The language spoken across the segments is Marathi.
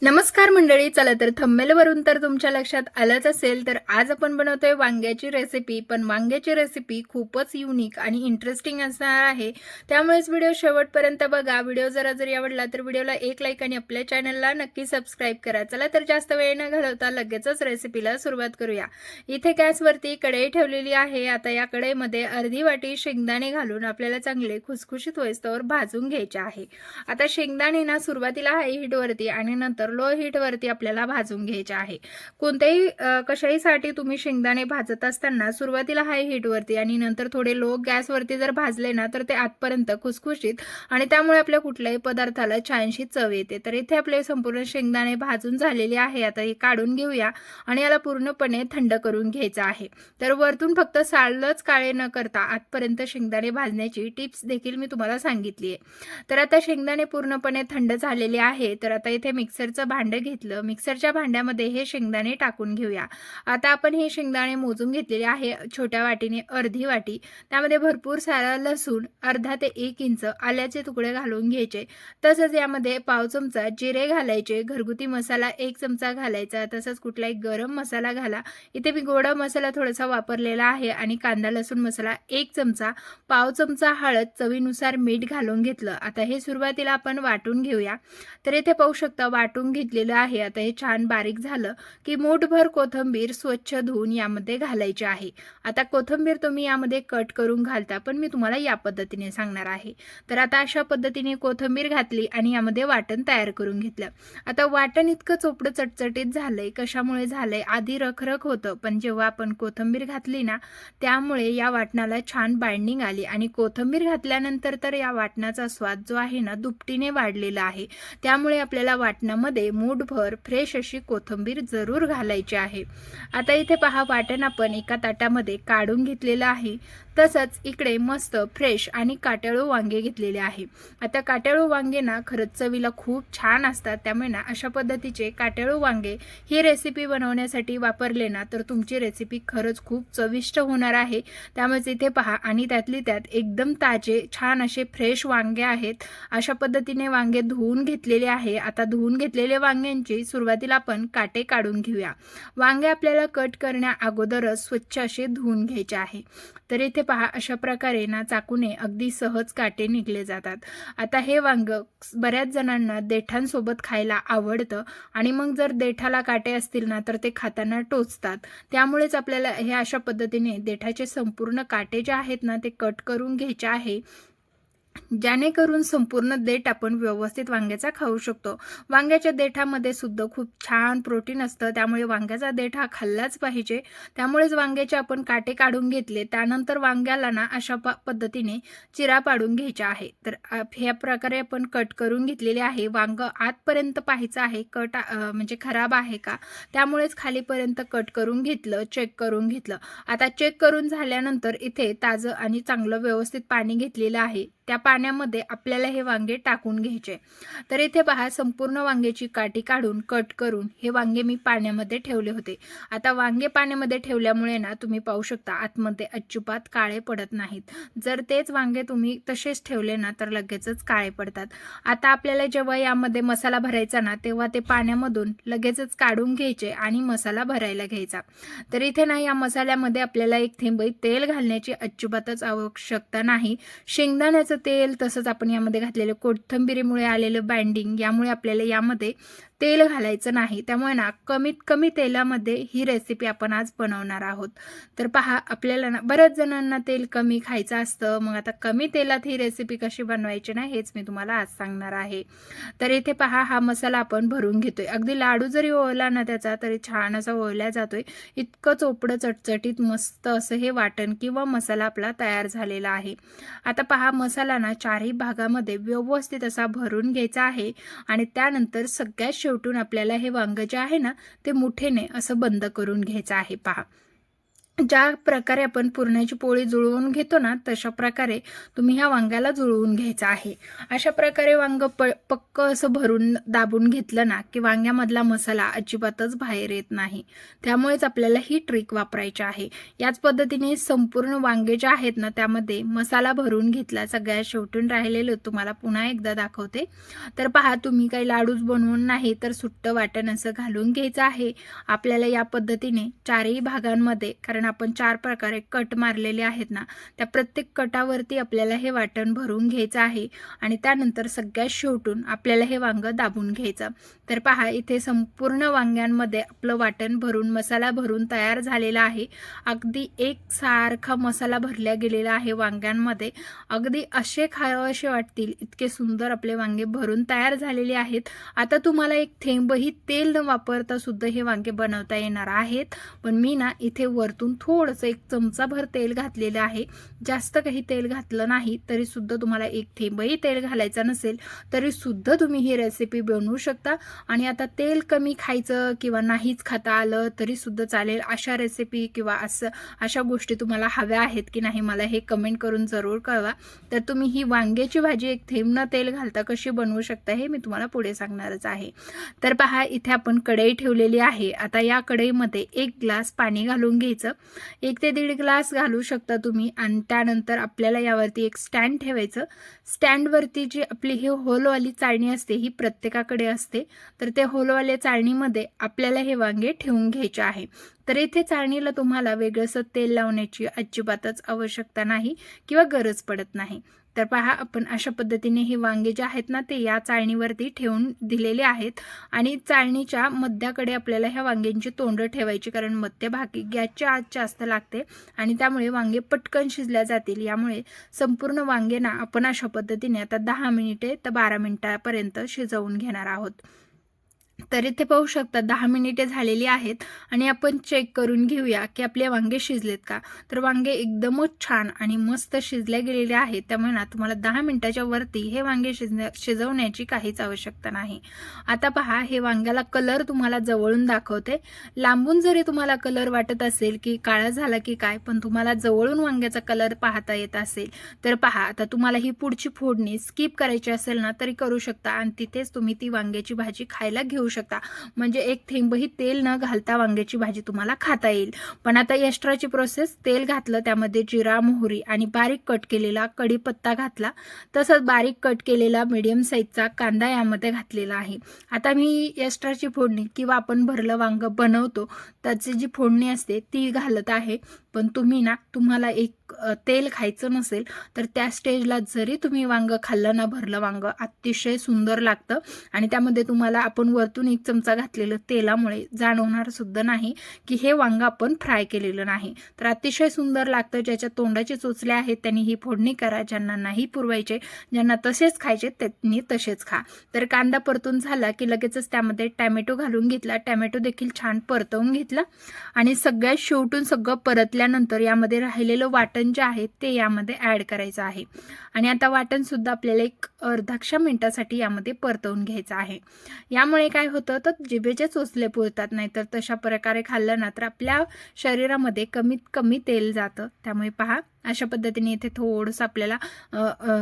नमस्कार मंडळी, चला तर थंबनेलवरून तर तुमच्या लक्षात आलंच असेल, तर आज आपण बनवतोय वांग्याची रेसिपी. पण वांग्याची रेसिपी खूपच युनिक आणि इंटरेस्टिंग असणार आहे, त्यामुळेच व्हिडिओ शेवटपर्यंत बघा. व्हिडिओ जरी आवडला तर व्हिडिओला एक लाईक आणि आपल्या चॅनलला नक्की सबस्क्राईब करा. चला तर जास्त वेळ न घालवता लगेचच रेसिपीला सुरुवात करूया. इथे गॅसवरती कढई ठेवलेली आहे. आता या कढईमध्ये अर्धी वाटी शेंगदाणे घालून आपल्याला चांगले खुसखुशीत होईस्तोवर भाजून घ्यायचे आहे. आता शेंगदाणे ना सुरुवातीला हाय हीटवरती आणि नंतर लो हीट वरती आपल्याला भाजून घ्यायचे आहे. कोणत्याही कशाईसाठी तुम्ही शेंगदाणे भाजत असताना सुरुवातीला हाय हीट वरती आणि नंतर थोडे लो गॅस वरती जर भाजले ना तर ते आतपर्यंत खुसखुशीत आणि त्यामुळे आपल्या कुठल्याही पदार्थाला छानशी चव येते. तर इथे आपले संपूर्ण शेंगदाणे भाजून झालेले आहे. आता हे काढून घेऊया आणि याला पूर्णपणे थंड करून घ्यायचं आहे. तर वरतून फक्त सालच काळे न करता आतपर्यंत शेंगदाणे भाजण्याची टिप्स देखील मी तुम्हाला सांगितली आहे. तर आता शेंगदाणे पूर्णपणे थंड झालेले आहे. तर आता इथे मिक्सरचं भांडं घेतलं. मिक्सरच्या भांड्यामध्ये हे शेंगदाणे टाकून घेऊया. आता आपण हे शेंगदाणे मोजून घेतलेले आहे. छोट्या वाटीने अर्धी वाटी. त्यामध्ये भरपूर सारा लसूण, अर्धा ते 1 इंच आल्याचे तुकडे घालून घ्यायचे. तसंच यामध्ये पाव चमचा जिरे घालायचे. घरगुती मसाला 1 चमचा घालायचा. तसंच कुठलाही गरम मसाला घाला. इथे मी गोडा मसाला थोडासा वापरलेला आहे आणि कांदा लसूण मसाला 1 चमचा, पाव चमचा हळद, चवीनुसार मीठ घालून घेतलं. आता हे सुरुवातीला आपण वाटून घेऊया. तर इथे पाहू शकता वाटून घेतलेलं आहे. आता हे छान बारीक झालं की मूठभर कोथिंबीर स्वच्छ धुवून यामध्ये घालायची आहे. आता कोथिंबीर तुम्ही यामध्ये कट करून घालता, पण मी तुम्हाला या पद्धतीने सांगणार आहे. तर आता अशा पद्धतीने कोथिंबीर घातली आणि यामध्ये वाटण तयार करून घेतलं. आता वाटण इतकं चोपडं चटचटीत झालंय. कशामुळे झालंय? आधी रखरख होतं, पण जेव्हा आपण कोथिंबीर घातली ना त्यामुळे या वाटणाला छान बाइंडिंग आली आणि कोथिंबीर घातल्यानंतर तर या वाटणाचा स्वाद जो आहे ना दुपटीने वाढलेला आहे. त्यामुळे आपल्याला वाटणामध्ये मूठभर फ्रेश अशी कोथिंबीर जरूर घालायची आहे. आता इथे पहा वाटण आपण एका ताटामध्ये काढून घेतलेलं आहे. तसंच इकडे मस्त फ्रेश आणि काटेळू वांगे घेतलेले आहे. आता काटेळू वांगे ना खरंच चवीला खूप छान असतात. त्यामुळे ना अशा पद्धतीचे काटेळू वांगे ही रेसिपी बनवण्यासाठी वापरले ना तर तुमची रेसिपी खरंच खूप चविष्ट होणार आहे. त्यामुळे इथे पहा आणि त्यातली त्यात एकदम ताजे छान असे फ्रेश वांगे आहेत. अशा पद्धतीने वांगे धुवून घेतलेले आहे. आता धुवून घेतलेले वांग्यांची सुरुवातीला आपण काटे काढून घेऊया. वांगे आपल्याला कट करण्या अगोदरच स्वच्छ असे धुवून घ्यायचे आहे. तर इथे पहा अशा प्रकारे ना चाकूने अगदी सहज काटे निघले जातात. आता हे वांग बऱ्याच जणांना देठांसोबत खायला आवडतं आणि मग जर देठाला काटे असतील ना तर ते खाताना टोचतात. त्यामुळेच आपल्याला हे अशा पद्धतीने देठाचे संपूर्ण काटे जे आहेत ना ते कट करून घ्यायचे आहे, जेणेकरून संपूर्ण देठ आपण व्यवस्थित वांग्याचा खाऊ शकतो. वांग्याच्या देठामध्ये सुद्धा खूप छान प्रोटीन असतं. त्यामुळे वांग्याचा देठ हा खाल्लाच पाहिजे. त्यामुळेच वांग्याचे आपण काटे काढून घेतले. त्यानंतर वांग्याला ना अशा पद्धतीने चिरा पाडून घ्यायचा आहे. तर ह्या प्रकारे आपण कट करून घेतलेले आहे. वांग आतपर्यंत पाहायचं आहे कट म्हणजे खराब आहे का, त्यामुळेच खालीपर्यंत कट करून घेतलं, चेक करून घेतलं. आता चेक करून झाल्यानंतर इथे ताजं आणि चांगलं व्यवस्थित पाणी घेतलेलं आहे. त्या पाण्यामध्ये आपल्याला हे वांगे टाकून घ्यायचे. तर इथे पहा संपूर्ण वांग्याची काठी काढून कट करून हे वांगे मी पाण्यामध्ये ठेवले होते. आता वांगे पाण्यामध्ये ठेवल्यामुळे ना तुम्ही पाहू शकता आतमध्ये अजिबात काळे पडत नाहीत. जर तेच वांगे तुम्ही तसेच ठेवले ना तर लगेचच काळे पडतात. आता आपल्याला जेव्हा यामध्ये मसाला भरायचा ना तेव्हा ते पाण्यामधून लगेचच काढून घ्यायचे आणि मसाला भरायला घ्यायचा. तर इथे ना या मसाल्यामध्ये आपल्याला एक थेंबही तेल घालण्याची अजिबातच आवश्यकता नाही. शेंगदाण्याचं तेल तसंच आपण यामध्ये घातलेलं कोथिंबीरीमुळे आलेलं बाइंडिंग यामुळे आपल्याला यामध्ये तेल घालायचं नाही. त्यामुळे ना कमीत कमी तेलामध्ये ही रेसिपी आपण आज बनवणार आहोत. तर पहा आपल्याला ना बऱ्याच जणांना तेल कमी खायचं असतं. मग आता कमी तेलात ही रेसिपी कशी बनवायची ना हेच मी तुम्हाला आज सांगणार आहे. तर इथे पहा हा मसाला आपण भरून घेतोय. अगदी लाडू जरी ओळला ना त्याचा तरी छान असा ओळला जातोय. इतकं चोपडं चटचटीत मस्त असं हे वाटण किंवा मसाला आपला तयार झालेला आहे. आता पहा मसाला ना चारही भागामध्ये व्यवस्थित असा भरून घ्यायचा आहे आणि त्यानंतर सगळ्यात शेवटून आपल्याला हे वांग जे आहे ना ते मुठीने असं बंद करून घ्यायचं आहे. पहा ज्या प्रकारे आपण पुरणाची पोळी जुळवून घेतो ना, तशा प्रकारे तुम्ही ह्या वांग्याला जुळवून घ्यायचं आहे. अशा प्रकारे वांग पक्क असं भरून दाबून घेतलं ना, की वांग्यामधला मसाला अजिबातच बाहेर येत नाही. त्यामुळेच आपल्याला ही ट्रिक वापरायची आहे. याच पद्धतीने संपूर्ण वांगे जे आहेत ना, त्यामध्ये मसाला भरून घेतला. सगळ्यात शेवटून राहिलेलं तुम्हाला पुन्हा एकदा दाखवते. तर पहा, तुम्ही काही लाडूच बनवून नाही तर सुट्टं वाटण असं घालून घ्यायचं आहे. आपल्याला या पद्धतीने चारही भागांमध्ये, कारण आपण 4 प्रकारे कट मारलेले आहेत ना, त्या प्रत्येक कटावरती आपल्याला हे वाटण भरून घ्यायचं आहे आणि त्यानंतर सगळ्यात शेवटून आपल्याला हे वांग दाबून घ्यायचं. तर पहा, इथे संपूर्ण वांग्यांमध्ये आपलं वाटण भरून मसाला भरून तयार झालेला आहे. अगदी एकसारखा मसाला भरला गेलेला आहे वांग्यांमध्ये. अगदी असे खावेसे वाटतील इतके सुंदर आपले वांगे भरून तयार झालेले आहेत. आता तुम्हाला एक थेंबही तेल न वापरता सुद्धा हे वांगे बनवता येणार आहेत. पण मी ना इथे वरतून थोडंसं 1 चमचाभर तेल घातलेलं आहे. जास्त काही तेल घातलं नाही तरी सुद्धा, तुम्हाला एक थेंबही तेल घालायचं नसेल तरी सुद्धा तुम्ही ही रेसिपी बनवू शकता. आणि आता तेल कमी खायचं किंवा नाहीच खाता आलं तरी सुद्धा चालेल. अशा रेसिपी किंवा अशा गोष्टी तुम्हाला हव्या आहेत की नाही, मला हे कमेंट करून जरूर कळवा. तर तुम्ही ही वांग्याची भाजी एक थेंब न तेल घालता कशी बनवू शकता हे मी तुम्हाला पुढे सांगणारच आहे. तर पहा, इथे आपण कढई ठेवलेली आहे. आता या कढईमध्ये 1 ग्लास पाणी घालून घ्यायचं. 1 ते 1.5 ग्लास घालू शकता तुम्ही. आणि त्यानंतर आपल्याला यावरती एक स्टँड ठेवायचं. स्टँडवरती जी आपली ही होलवाली चाळणी असते, ही प्रत्येकाकडे असते. तर त्या होलवाल्या चाळणीमध्ये आपल्याला हे वांगे ठेवून घ्यायचे आहे. तर इथे चाळणीला तुम्हाला वेगळंसं तेल लावण्याची अजिबातच आवश्यकता नाही किंवा गरज पडत नाही. तर पहा, आपण अशा पद्धतीने हे वांगे जे आहेत ना, ते या चाळणीवरती ठेवून दिलेले आहेत. आणि चाळणीच्या मध्याकडे आपल्याला ह्या वांग्यांची तोंडं ठेवायची, कारण मध्यभागी गॅसच्या आत जास्त लागते आणि त्यामुळे वांगे पटकन शिजल्या जातील. यामुळे संपूर्ण वांगे ना आपण अशा पद्धतीने आता 10 मिनिटे ते 12 मिनिटापर्यंत शिजवून घेणार आहोत. तर इथे पाहू शकता 10 मिनिटे झालेली आहेत आणि आपण चेक करून घेऊया की आपले वांगे शिजलेत का. तर वांगे एकदमच छान आणि मस्त शिजले गेलेले आहेत. त्यामुळे ना तुम्हाला 10 मिनिटाच्या वरती हे वांगे शिजवण्याची काहीच आवश्यकता नाही. आता पहा, हे वांग्याला कलर तुम्हाला जवळून दाखवते. लांबून जरी तुम्हाला कलर वाटत असेल की काळा झाला की काय, पण तुम्हाला जवळून वांग्याचा कलर पाहता येत असेल तर पहा, आता तुम्हाला ही पुढची फोडणी स्किप करायची असेल ना तरी करू शकता आणि तिथेच तुम्ही ती वांग्याची भाजी खायला घेऊ शकता. म्हणजे एक थेंबही तेल न घालता वांग्याची भाजी तुम्हाला खाता येईल. पण आता एक्स्ट्राची प्रोसेस, तेल घातलं, त्यामध्ये जिरा, मोहरी आणि बारीक कट केलेला कढीपत्ता घातला. तसंच बारीक कट केलेला मीडियम साईजचा कांदा यामध्ये घातलेला आहे. आता मी एक्स्ट्राची फोडणी किंवा आपण भरलं वांग बनवतो त्याची जी फोडणी असते ती घालत आहे. पण तुम्हाला एक तेल खायचं नसेल तर त्या स्टेजला जरी तुम्ही वांग खाल्लं ना, भरलं वांग अतिशय सुंदर लागतं. आणि त्यामध्ये तुम्हाला आपण वरतून 1 चमचा घातलेलं तेलामुळे जाणवणार सुद्धा नाही की हे वांग आपण फ्राय केलेलं नाही. तर अतिशय सुंदर लागतं. ज्याच्या तोंडाचे चोचले आहेत त्यांनी ही फोडणी करा. ज्यांना नाही पुरवायचे, ज्यांना तसेच खायचे त्यांनी तसेच खा. तर कांदा परतून झाला की लगेचच त्यामध्ये टॅमॅटो घालून घेतला. टॅमॅटो देखील छान परतवून घेतला आणि सगळ्यात शेवटून सगळं परतल्यानंतर यामध्ये राहिलेलं वाटण जे आहे ते यामध्ये ॲड करायचं आहे. आणि आता वाटण सुद्धा आपल्याला एक अर्ध्या मिनिटासाठी यामध्ये परतवून घ्यायचं आहे. यामुळे काय होतं, तर जिभेचे चोचले पुरतात. नाहीतर तशा प्रकारे खाल्लं ना तर आपल्या शरीरामध्ये कमीत कमी तेल जातं. त्यामुळे पहा, अशा पद्धतीने इथे थोडंसं आपल्याला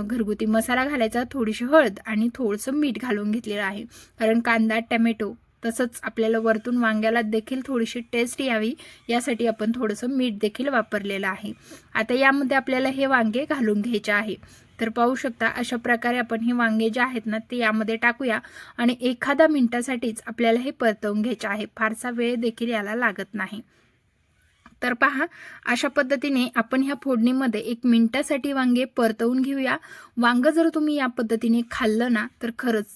घरगुती मसाला घालायचा, थोडीशी हळद आणि थोडंसं मीठ घालून घेतलेलं आहे. कारण कांदा, टॅमॅटो तसंच आपल्याला वरतून वांग्याला देखील थोडीशी टेस्ट यावी यासाठी आपण थोडंसं मीठ देखील वापरलेलं आहे. आता यामध्ये आपल्याला हे वांगे घालून घ्यायचे आहे. तर पाहू शकता, अशा प्रकारे आपण हे वांगे जे आहेत ना ते यामध्ये टाकूया आणि एखाद्या मिनिटासाठीच आपल्याला हे परतवून घ्यायचे आहे. फारसा वेळ देखील याला लागत नाही. तर पहा, अशा पद्धतीने आपण ह्या फोडणीमध्ये 1 मिनिटासाठी वांगे परतवून घेऊया. वांग जर तुम्ही या पद्धतीने खाल्लं ना तर खरंच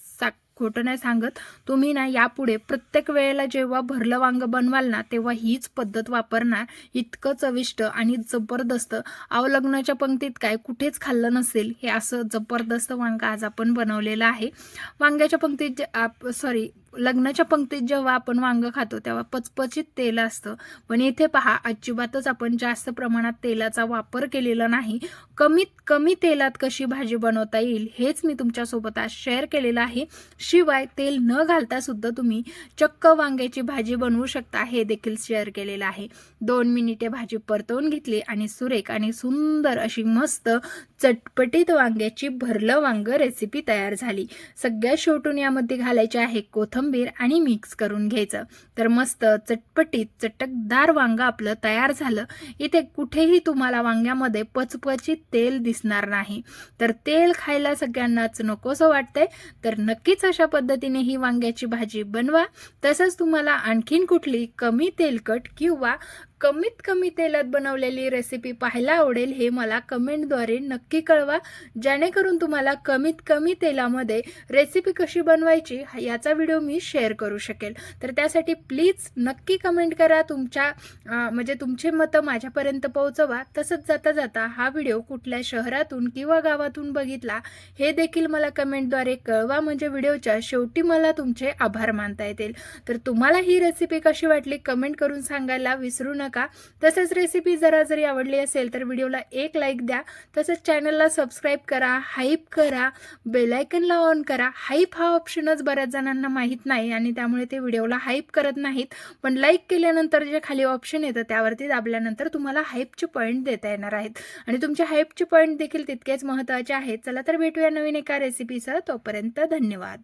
खोटं नाही सांगत, तुम्ही ना यापुढे प्रत्येक वेळेला जेव्हा भरलं वांग बनवाल ना तेव्हा हीच पद्धत वापरणार. इतकं चविष्ट आणि जबरदस्त, लग्नाच्या पंक्तीत काय कुठेच खाल्लं नसेल हे असं जबरदस्त वांग आज आपण बनवलेलं आहे. वांग्याच्या पंक्तीत लग्नाच्या पंक्तीत जेव्हा आपण वांगं खातो तेव्हा पचपचित तेल असतं, पण इथे पहा अजिबातच आपण जास्त प्रमाणात तेलाचा वापर केलेला नाही. कमीत कमी तेलात कशी भाजी बनवता येईल हेच मी तुमच्यासोबत आज शेअर केलेलं आहे. शिवाय तेल न घालता सुद्धा तुम्ही चक्क वांग्याची भाजी बनवू शकता हे देखील शेअर केलेलं आहे. 2 मिनिटे भाजी परतवून घेतली आणि सुरेख आणि सुंदर अशी मस्त चटपटीत वांग्याची भरलं वांग रेसिपी तयार झाली. सगळ्यात शेवटून यामध्ये घालायचे आहे कोथिंबीर आणि मिक्स करून घ्यायचं. तर मस्त चटपटीत चटकदार वांग आपलं तयार झालं. इथे कुठेही तुम्हाला वांग्यामध्ये पचपचित तेल दिसणार नाही. तर तेल खायला सगळ्यांनाच नकोसं वाटतंय, तर नक्कीच अशा पद्धतीने ही वांग्याची भाजी बनवा. तसंच तुम्हाला आणखीन कुठली कमी तेलकट किंवा कमीत कमी तेलात बनवलेली रेसिपी पाहायला आवडेल हे मला कमेंटद्वारे नक्की कळवा, जेणेकरून तुम्हाला कमीत कमी तेलामध्ये रेसिपी कशी बनवायची याचा व्हिडिओ मी शेअर करू शकेल. तर त्यासाठी प्लीज नक्की कमेंट करा. म्हणजे तुमचे मतं माझ्यापर्यंत पोहोचवा. तसंच जाता जाता हा व्हिडिओ कुठल्या शहरातून किंवा गावातून बघितला हे देखील मला कमेंटद्वारे कळवा, म्हणजे व्हिडिओच्या शेवटी मला तुमचे आभार मानता येतील. तर तुम्हाला ही रेसिपी कशी वाटली कमेंट करून सांगायला विसरू नका. तसंच रेसिपी जरी आवडली असेल तर व्हिडिओला एक लाईक द्या. तसंच चॅनलला सबस्क्राईब करा, हाईप करा, बेल आयकनला ऑन करा. हाईप हा ऑप्शनच बऱ्याच जणांना माहीत नाही आणि त्यामुळे ते व्हिडिओला हाईप करत नाहीत. पण लाईक केल्यानंतर जे खाली ऑप्शन येतं त्यावरती दाबल्यानंतर तुम्हाला हाईपचे पॉईंट देता येणार आहेत आणि तुमचे हाईपचे पॉईंट देखील तितकेच महत्त्वाचे आहेत. चला तर भेटूया नवीन एका रेसिपीसह. तोपर्यंत धन्यवाद.